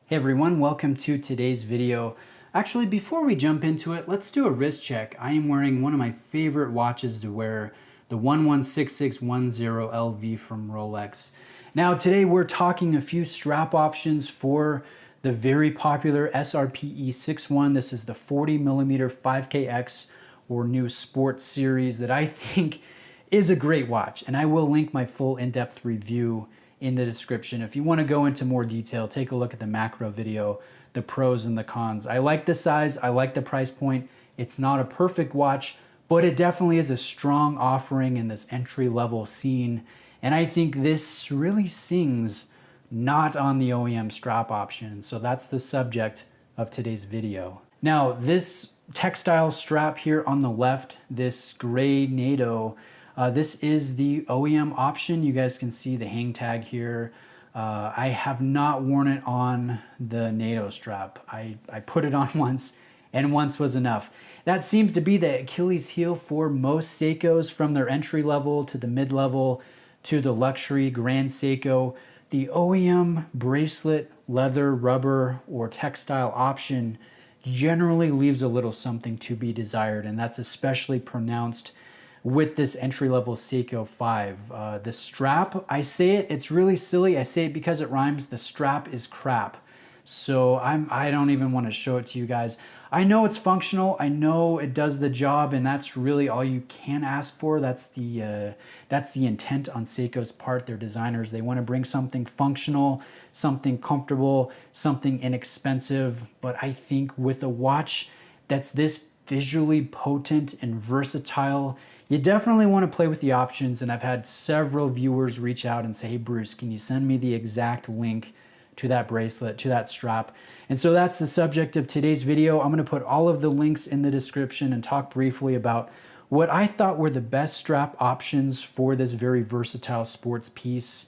Hey everyone, welcome to today's video. Actually, before we jump into it, let's do a wrist check. I am wearing one of my favorite watches to wear, the 116610 LV from Rolex. Now today we're talking a few strap options for the very popular SRPE 61. This is the 40mm 5KX or new sports series that I think is a great watch, and I will link my full in-depth review in the description. If you want to go into more detail, take a look at the macro video, the pros and the cons. I like the size, I like the price point. It's not a perfect watch, but it definitely is a strong offering in this entry-level scene, and I think this really sings not on the OEM strap option. So that's the subject of today's video. Now, this textile strap here on the left, this gray NATO, this is the OEM option. You guys can see the hang tag here. I have not worn it on the NATO strap. I put it on once, and once was enough. That seems to be the Achilles heel for most Seikos, from their entry level to the mid-level to the luxury Grand Seiko. The OEM bracelet, leather, rubber, or textile option generally leaves a little something to be desired, and that's especially pronounced with this entry-level Seiko 5. The strap, I say it, it's really silly. I say it because it rhymes. The strap is crap. So I don't even want to show it to you guys. I know it's functional. I know it does the job, and that's really all you can ask for. That's the intent on Seiko's part. Their designers, they want to bring something functional, something comfortable, something inexpensive. But I think with a watch that's this visually potent and versatile, you definitely want to play with the options. And I've had several viewers reach out and say, hey Bruce, can you send me the exact link to that bracelet, to that strap? And so that's the subject of today's video. I'm going to put all of the links in the description and talk briefly about what I thought were the best strap options for this very versatile sports piece.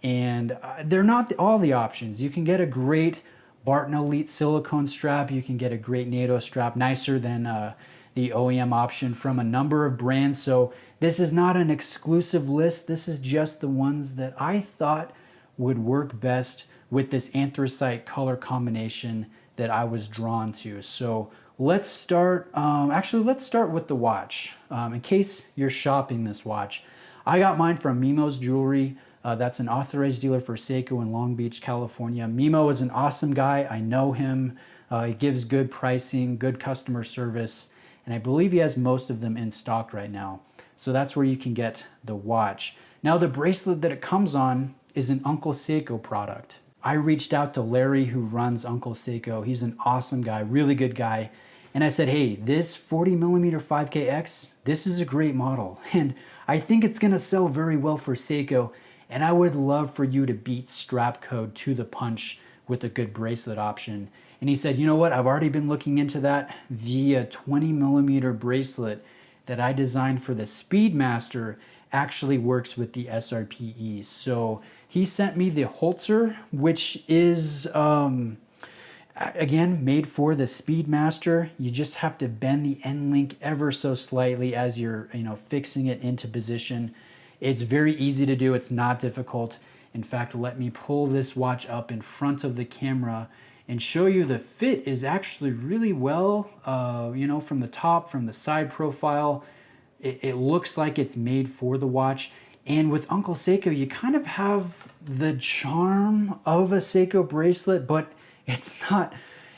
And they're not all the options. You can get a great Barton Elite silicone strap. You can get a great NATO strap, nicer than the OEM option from a number of brands. So this is not an exclusive list. This is just the ones that I thought would work best with this anthracite color combination that I was drawn to. So let's start, actually let's start with the watch. In case you're shopping this watch, I got mine from Mimo's Jewelry. That's an authorized dealer for Seiko in Long Beach, California. Mimo is an awesome guy. I know him. He gives good pricing, good customer service, and I believe he has most of them in stock right now. So that's where you can get the watch. Now, the bracelet that it comes on is an Uncle Seiko product. I reached out to Larry, who runs Uncle Seiko. He's an awesome guy, really good guy. And I said, hey, this 40mm 5KX, this is a great model, and I think it's gonna sell very well for Seiko. And I would love for you to beat strap code to the punch with a good bracelet option. And he said, you know what? I've already been looking into that. The 20mm bracelet that I designed for the Speedmaster actually works with the SRPE. So he sent me the Holzer, which is, again, made for the Speedmaster. You just have to bend the end link ever so slightly as you're, fixing it into position. It's very easy to do. It's not difficult. In fact, let me pull this watch up in front of the camera and show you the fit is actually really well, from the top, from the side profile. It looks like it's made for the watch. And with Uncle Seiko, you kind of have the charm of a Seiko bracelet, but it's not.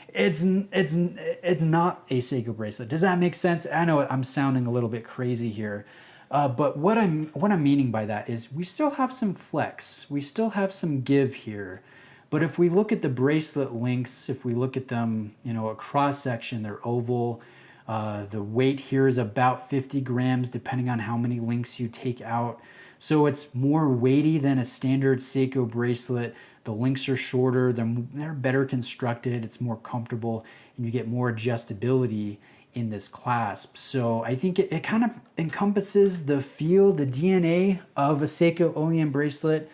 It's not a Seiko bracelet. Does that make sense? I know I'm sounding a little bit crazy here. But what I'm meaning by that is we still have some flex. We still have some give here. But if we look at the bracelet links, if we look at them, a cross section, they're oval. The weight here is about 50 grams, depending on how many links you take out. So it's more weighty than a standard Seiko bracelet. The links are shorter, they're better constructed, it's more comfortable, and you get more adjustability in this clasp. So I think it kind of encompasses the feel, the DNA of a Seiko OEM bracelet,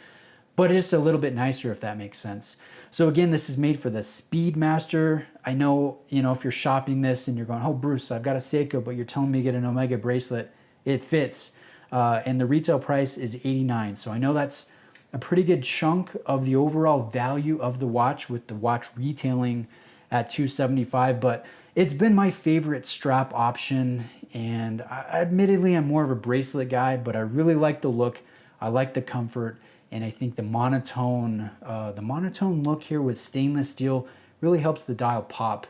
but it's just a little bit nicer, if that makes sense. So again, this is made for the Speedmaster. I know, if you're shopping this and you're going, oh Bruce, I've got a Seiko, but you're telling me to get an Omega bracelet, it fits. And the retail price is $89. So I know that's a pretty good chunk of the overall value of the watch, with the watch retailing at $275, but it's been my favorite strap option. And admittedly, I'm more of a bracelet guy, but I really like the look. I like the comfort, and I think the monotone look here with stainless steel really helps the dial pop,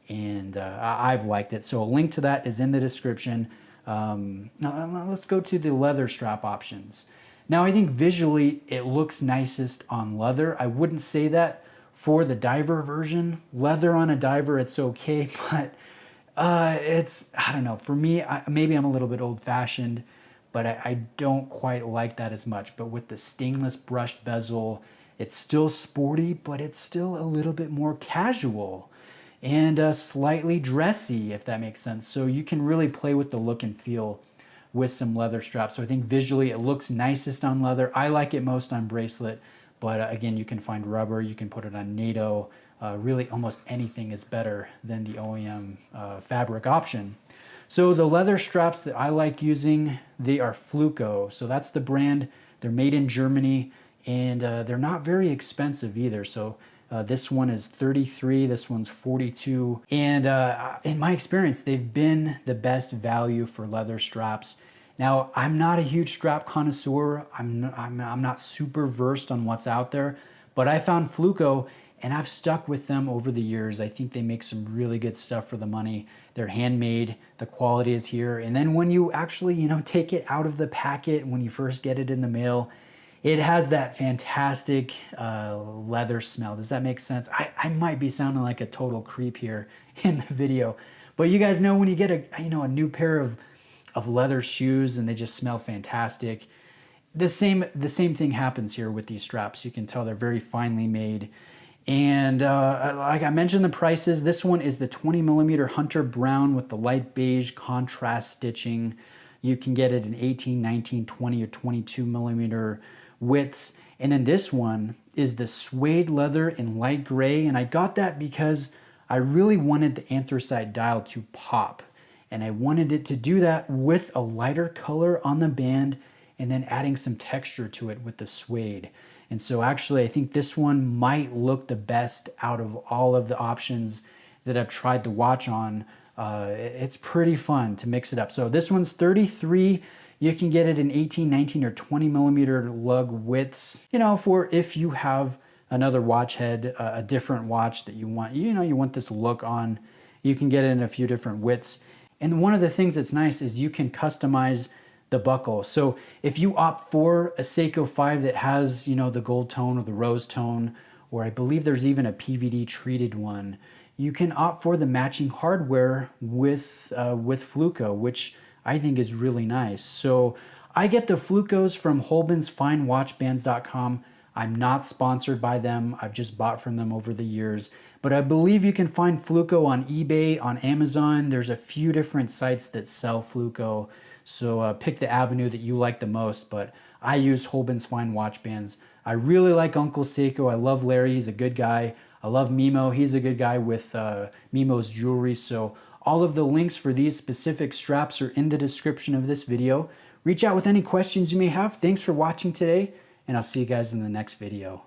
and I've liked it. So a link to that is in the description. Now let's go to the leather strap options. Now I think visually it looks nicest on leather. I wouldn't say that for the diver version. Leather on a diver, it's okay, but I don't know. For me, maybe I'm a little bit old-fashioned, but I don't quite like that as much. But with the stainless brushed bezel, it's still sporty, but it's still a little bit more casual and slightly dressy, if that makes sense. So you can really play with the look and feel with some leather straps. So I think visually it looks nicest on leather. I like it most on bracelet, but again, you can find rubber, you can put it on NATO. Really almost anything is better than the OEM fabric option. So the leather straps that I like using, they are Fluco. So that's the brand. They're made in Germany, and they're not very expensive either. So this one is 33, this one's 42. And in my experience, they've been the best value for leather straps. Now, I'm not a huge strap connoisseur. I'm not super versed on what's out there, but I found Fluco, and I've stuck with them over the years. I think they make some really good stuff for the money. They're handmade, the quality is here. And then when you actually, take it out of the packet, when you first get it in the mail, it has that fantastic leather smell. Does that make sense? I might be sounding like a total creep here in the video, but you guys know when you get a new pair of leather shoes and they just smell fantastic. The same thing happens here with these straps. You can tell they're very finely made. And like I mentioned, the prices, this one is the 20mm Hunter Brown with the light beige contrast stitching. You can get it in 18, 19, 20, or 22mm widths. And then this one is the suede leather in light gray. And I got that because I really wanted the anthracite dial to pop. And I wanted it to do that with a lighter color on the band and then adding some texture to it with the suede. And so actually, I think this one might look the best out of all of the options that I've tried the watch on. It's pretty fun to mix it up. So this one's 33. You can get it in 18, 19, or 20mm lug widths, for if you have another watch head, a different watch that you want, you want this look on, you can get it in a few different widths. And one of the things that's nice is you can customize the buckle. So if you opt for a Seiko 5 that has, the gold tone or the rose tone, or I believe there's even a PVD treated one, you can opt for the matching hardware with Fluco, which I think is really nice. So I get the Flucos from HolbensFineWatchBands.com. I'm not sponsored by them. I've just bought from them over the years. But I believe you can find Fluco on eBay, on Amazon. There's a few different sites that sell Fluco. So pick the avenue that you like the most. But I use Holben's Fine Watch Bands. I really like Uncle Seiko. I love Larry. He's a good guy. I love Mimo. He's a good guy with Mimo's jewelry. So all of the links for these specific straps are in the description of this video. Reach out with any questions you may have. Thanks for watching today, and I'll see you guys in the next video.